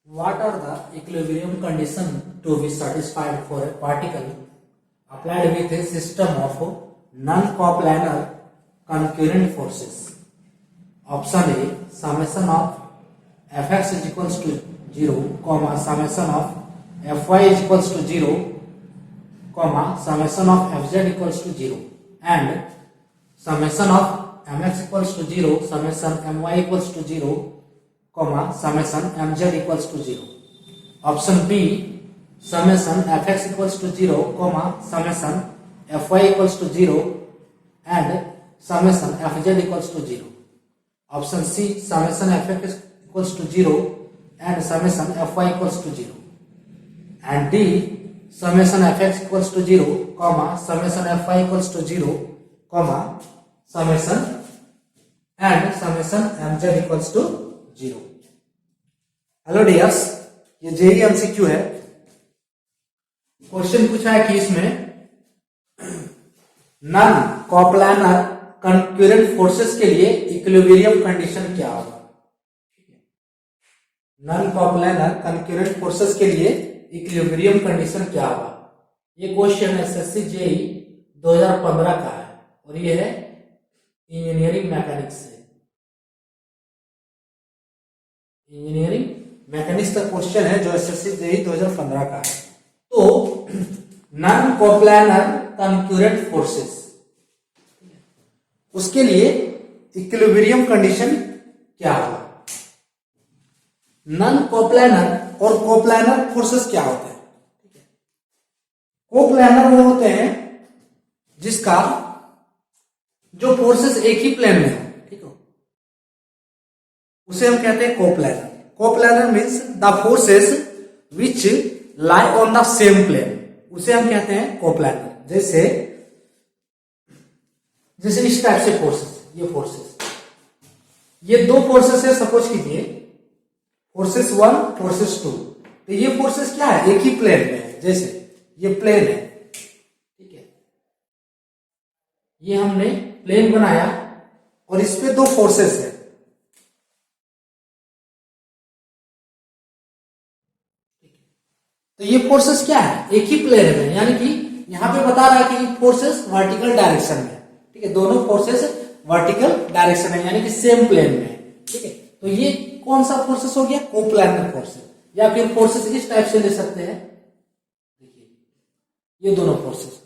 What are the equilibrium conditions to be satisfied for a particle applied with a system of non-coplanar concurrent forces? Option A, summation of fx is equals to 0, comma, summation of fy is equals to 0, comma, summation of fz equals to 0, and summation of mx equals to 0, summation my equals to 0, comma, summation mz equals to 0. Option B, summation fx equals to 0, comma, summation fy equals to 0, and summation fz equals to 0. Option C, summation fx equals to 0 and summation fy equals to 0. And D, summation fx equals to 0, comma, summation fy equals to 0, comma, summation and summation mz equals to 0. Hello dears, ये JEE MCQ है। Question पूछा है कि इसमें non coplanar concurrent forces के लिए equilibrium condition क्या होगा। नॉन कोप्लानर कंकरेंट फोर्सेस के लिए इक्विलिब्रियम कंडीशन क्या होगा। ये क्वेश्चन एसएससी जेई 2015 का है और ये है इंजीनियरिंग मैकेनिक्स से। इंजीनियरिंग मैकेनिक्स का क्वेश्चन है जो एसएससी जेई 2015 का है। तो नॉन कोप्लानर कंकरेंट फोर्सेस, उसके लिए इक्विलिब्रियम कंडीशन क्या होगा। नॉन कोप्लानर और कोप्लानर फोर्सेस क्या होते हैं। कोप्लानर वो होते हैं जिसका जो फोर्सेस एक ही प्लेन में है, ठीक है, उसे हम कहते हैं coplanar. Coplanar means the forces which lie on the same plane, उसे हम कहते हैं कोप्लानर। जैसे इस टाइप से फोर्सेस, ये दो फोर्सेस है, सपोज कीजिए फोर्सेस 1, फोर्सेस 2। तो ये फोर्सेस क्या है, एक ही प्लेन में है। जैसे ये प्लेन है, ठीक है, ये हमने प्लेन बनाया और इस पे दो फोर्सेस है। तो ये फोर्सेस क्या है, एक ही प्लेन में, यानी कि यहां पे बता रहा है कि फोर्सेस वर्टिकल डायरेक्शन में, ठीक है, दोनों फोर्सेस वर्टिकल डायरेक्शन है, यानी कि सेम प्लेन में, ठीक है। तो ये कौन सा फोर्सेस हो गया, कोप्लानर फोर्सेस। या फिर फोर्सेस इस टाइप से ले सकते हैं, देखिए ये दोनों फोर्सेस,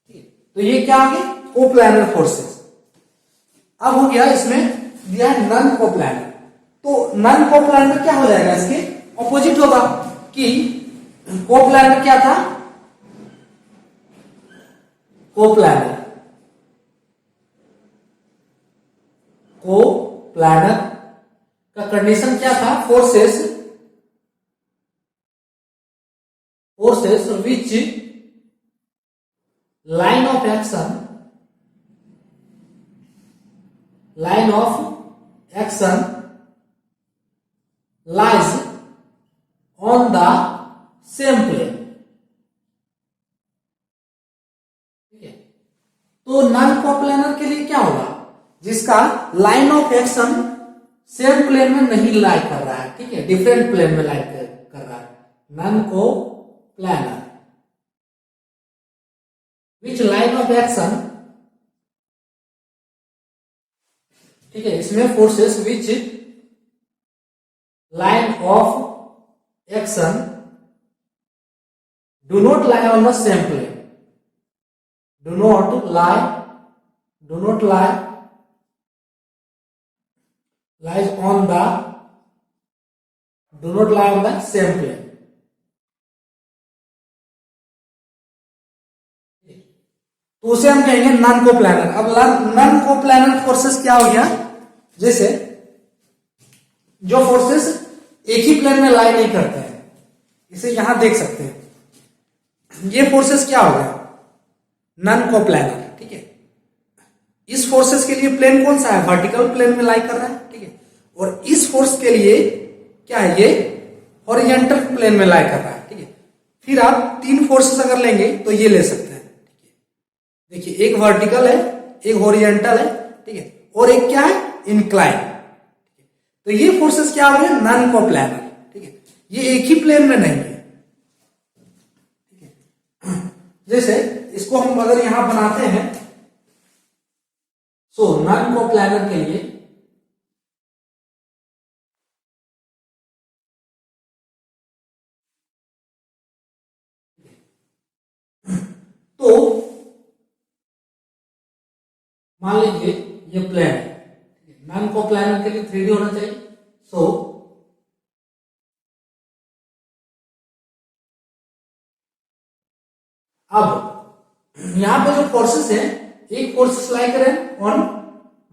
ठीक है। तो ये क्या आ गया, कोप्लानर फोर्सेस। अब हो गया इसमें दिया है नॉन कोप्लानर। तो नॉन कोप्लानर क्या हो जाएगा, इसके ऑपोजिट होगा कि कोप्लानर क्या था, कोप्लानर का कंडीशन क्या था, forces which line of action lies on the same plane, ठीक है। तो नॉन कोप्लानर के लिए क्या होगा, जिसका line of action same plane में नहीं लाई कर रहा है, ठीक है, डिफरेंट प्लेन में लाई कर रहा है। Non coplanar which line of action, ठीक है, इसमें forces which line of action do not lie on the same plane, do not lie lies on the same plane। तो उसे हम कहेंगे नॉन कोप्लानर। अब नॉन कोप्लानर फोर्सेस क्या हो गया, जैसे जो फोर्सेस एक ही प्लेन में लाई नहीं करते हैं, इसे यहां देख सकते हैं। ये फोर्सेस क्या हो गया, नॉन कोप्लानर, ठीक है। इस फोर्सेस के लिए प्लेन कौन सा है, वर्टिकल प्लेन में लाई कर रहा है, ठीक है। और इस फोर्स के लिए क्या है, ये हॉरिजॉन्टल प्लेन में लाई कर रहा है, ठीक है। फिर आप तीन फोर्सेस अगर लेंगे तो ये ले सकते हैं, ठीक है। देखिए एक वर्टिकल है, एक हॉरिजॉन्टल है, ठीक है, और एक क्या है, इंक्लाइन। तो ये फोर्सेस क्या हो गए, नॉन कोप्लानर, ठीक है। ये एक ही प्लेन में नहीं है। ठीक है, जैसे इसको हम अगर यहां बनाते हैं, सो नॉन कोप्लानर के लिए तो मान लीजिए ये प्लेन है, नॉन कोप्लानर के लिए 3D होना चाहिए। सो अब यहां पे जो फोर्सेस है, एक फोर्सेस लाई करें ऑन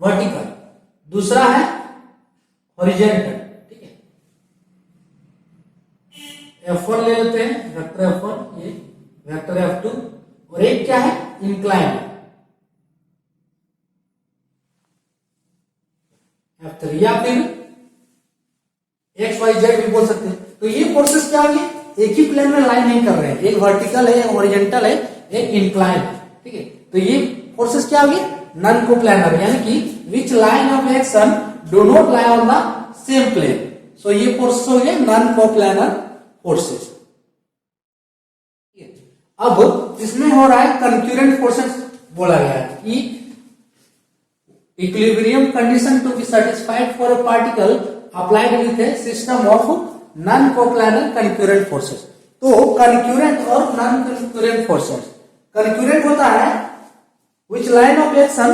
वर्टिकल, दूसरा है हॉरिजॉन्टल। ठीक है, F1 ले लेते हैं, वेक्टर F1, ये वेक्टर F2, और एक क्या है, इंक्लाइन F3, या फिर XYZ भी बोल सकते हैं। तो ये फोर्सेस क्या होंगे, एक ही प्लेन में लाइन नहीं कर रहे हैं, एक वर्टिकल है, एक हॉरिजॉन्टल है, एक इंक्लाइन है। ठीक है, तो ये फोर्सेस क्या होंगे, नॉन कोप्लानर, यानी कि which line of action do not lie on the same plane. So ये फोर्सेस हो गए नॉन कोप्लानर फोर्सेस। अब इसमें हो रहा है कंक्यूरेंट फोर्सेस, बोला गया है कि equilibrium condition to be satisfied for a particle applied with a system of non coplanar concurrent forces. तो कंक्यूरेंट और नॉन कंक्यूरेंट फोर्सेस, कंक्यूरेंट होता है which line of action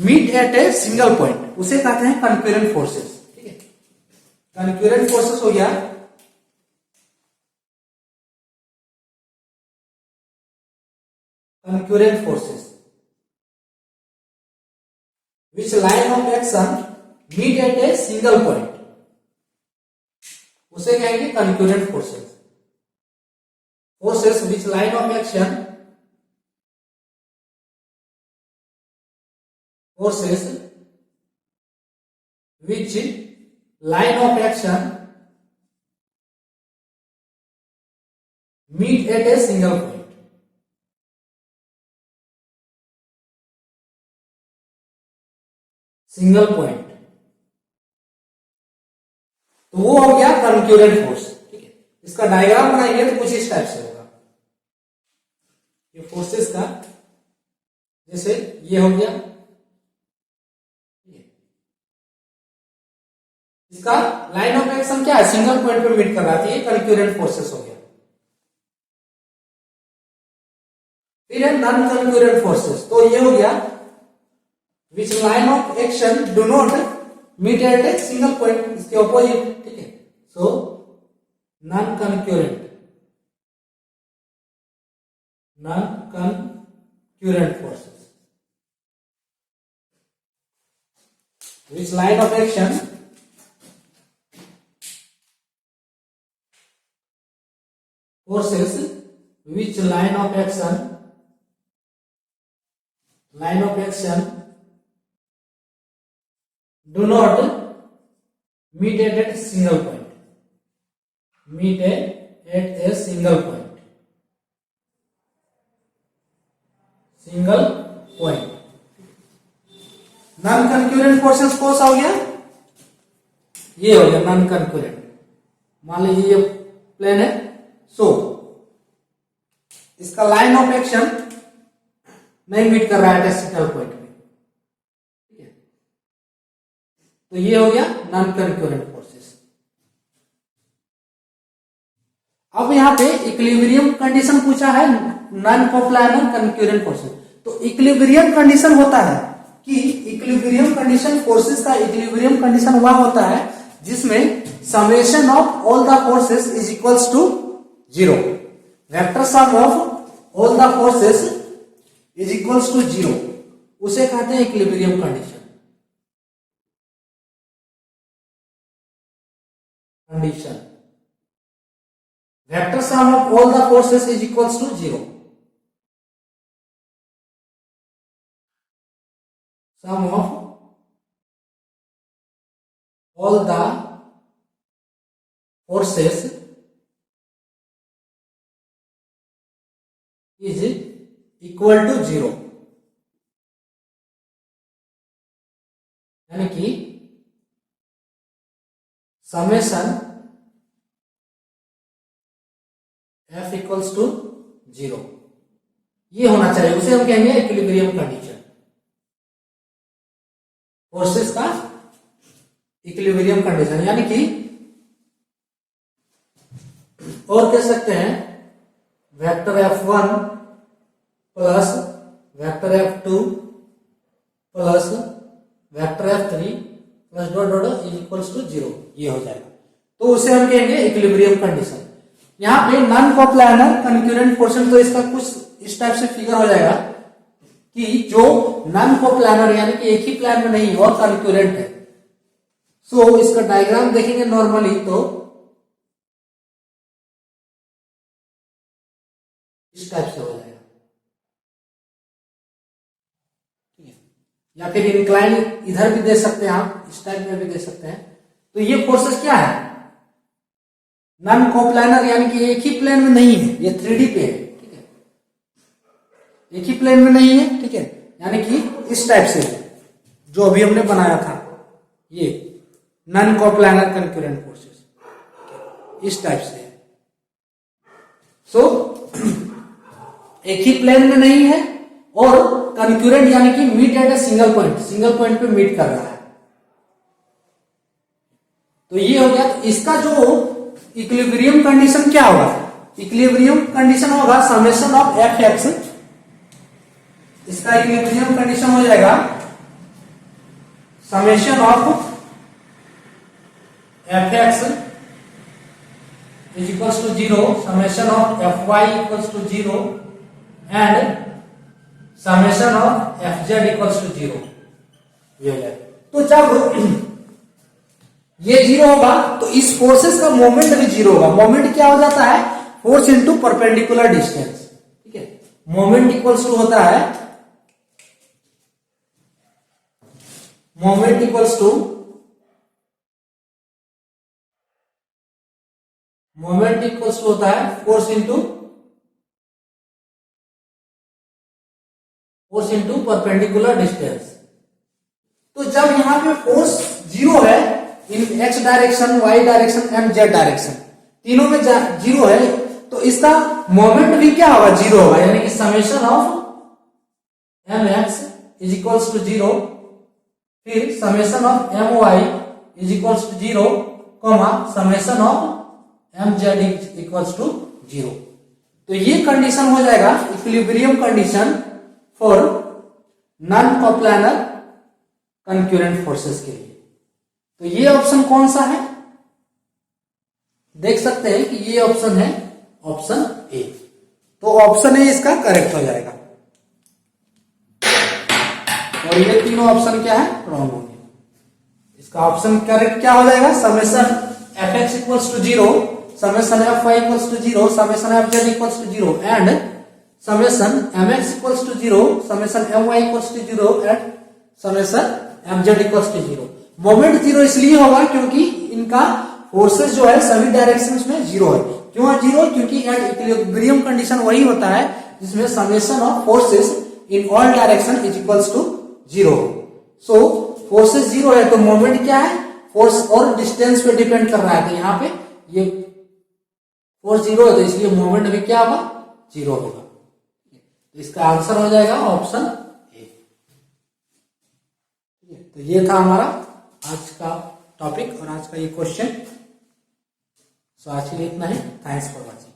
meet at a single point, उसे कहते हैं कंक्यूरेंट forces. ठीक है, कंक्यूरेंट forces हो गया concurrent forces which line of action meet at a single point, उसे कहेंगे concurrent forces। forces which line of action, forces which line of action meet at a single point, single point, तो वो हो गया कंक्यूरेंट force. ठीक है, इसका diagram बनाएंगे तो कुछ इस टाइप से होगा, ये फोर्सेस का, जैसे ये हो गया, इसका लाइन ऑफ एक्शन क्या है, सिंगल पॉइंट पे मीट कर रहा था, ये कंक्यूरेंट फोर्सेस हो गया। फिर है नॉन कंक्यूरेंट फोर्सेस, तो ये हो गया which line of action do not meet at a single point, इसके ऑपोजिट। ठीक है, so non concurrent, non concurrent forces which line of action forces which line of action do not meet at a single point, meet at a single point, single point। Non concurrent forces कौन सा हो गया, ये हो गया non कंक्यूरेंट। मान लीजिए ये प्लेन है, सो इसका लाइन ऑफ एक्शन नहीं मीट कर रहा है सिंगल पॉइंट में। ठीक है, तो ये हो गया नॉन कंक्यूरेंट फोर्सेस। अब यहां पे इक्विलिब्रियम कंडीशन पूछा है, नॉन कोप्लानर कंक्यूरेंट फोर्सेस। तो इक्विलिब्रियम कंडीशन होता है कि इक्विलिब्रियम कंडीशन फोर्सेस का इक्विलिब्रियम कंडीशन वह होता है जिसमें summation of all the forces is equals to 0, vector sum of all the forces is equals to 0, उसे कहते हैं equilibrium condition. Vector sum of all the forces is equals to 0, sum of all the forces is equal to 0, यानी कि summation equals to 0, ये होना चाहिए, उसे हम कहेंगे इक्विलिब्रियम कंडीशन, फोर्सेस का इक्विलिब्रियम कंडीशन। यानी कि और कह सकते हैं vector F1 plus vector F2 plus vector F3 plus dot dot is equals to 0, ये हो जाएगा। तो उसे हम कहेंगे इक्विलिब्रियम कंडीशन। यहाँ पे नॉन कोप्लानर कंकरेंट फोर्सेस, तो इसका कुछ इस टाइप से फिगर हो जाएगा कि जो नॉन कोप्लानर यानी कि एक ही प्लान में नहीं और कंकरेंट है। सो इसका डायग्राम देखेंगे नॉर्मली तो इस टाइप से हो जाएगा, या फिर इंक्लाइन इधर भी दे सकते हैं आप, इस टाइप में भी दे सकते हैं। तो ये फोर्सेस क्या है, नॉन कोप्लानर यानी कि एक ही प्लेन में नहीं है, ये 3D पे है, ठीक है, एक ही प्लेन में नहीं है, ठीक है, यानी कि इस टाइप से जो अभी हमने बनाया था, ये नॉन कोप्लानर कंकरेंट फोर्सेस इस टाइप से है। सो एक ही प्लेन में नहीं है और कंकरेंट यानी कि meet at a single point पे मीट कर रहा है। तो ये हो गया। इसका जो इक्विलिब्रियम कंडीशन क्या होगा, इक्विलिब्रियम कंडीशन होगा समेशन ऑफ एफ एक्स, इसका इक्विलिब्रियम कंडीशन हो जाएगा summation of F X is equals to 0, summation of F Y equals to 0 and summation of F Z equals to 0, ये हो जाएगा। तो जब ये 0 होगा तो इस फोर्सेस का मोमेंट भी 0 होगा। मोमेंट क्या हो जाता है, फोर्स इंटू परपेंडिकुलर डिस्टेंस, ठीक है। मोमेंट इक्वल्स टू होता है, मोमेंट इक्वल्स टू होता है फोर्स इंटू परपेंडिकुलर डिस्टेंस। तो जब यहां पे फोर्स 0 है in X direction, Y direction and Z direction, तीनों में 0 है, तो इसका मोमेंट भी क्या होगा, 0 होगा। यानी कि summation of M X is equals to 0, फिर summation of M Y is equals to 0, summation of M Z equals to 0। तो ये कंडीशन हो जाएगा equilibrium condition for non coplanar concurrent forces के लिए। तो ये ऑप्शन कौन सा है, देख सकते हैं कि ये ऑप्शन है ऑप्शन ए। तो ऑप्शन ए इसका करेक्ट हो जाएगा और ये तीनों ऑप्शन क्या है, रॉन्ग होंगे। इसका ऑप्शन करेक्ट क्या हो जाएगा, summation F X equals to 0, summation F Y equals to 0, summation F Z equals to 0 and summation M X equals to 0, summation M Y equals to 0 and summation M Z equals to 0। Moment 0 इसलिए होगा क्योंकि इनका forces जो है सभी directions में 0 है। क्यों है 0, क्योंकि इक्विलिब्रियम कंडीशन वही होता है जिसमें summation of forces in all direction is equals to 0। So forces 0 है तो मोमेंट क्या है, फोर्स और डिस्टेंस पे डिपेंड कर रहा है। तो यहाँ पे ये फोर्स 0 है तो इसलिए मोमेंट भी क्या होगा, 0 होगा। तो इसका आंसर हो जाएगा ऑप्शन ए। तो ये था हमारा आज का टॉपिक और आज का ये क्वेश्चन। सो आज के लिए इतना ही। Thanks for watching.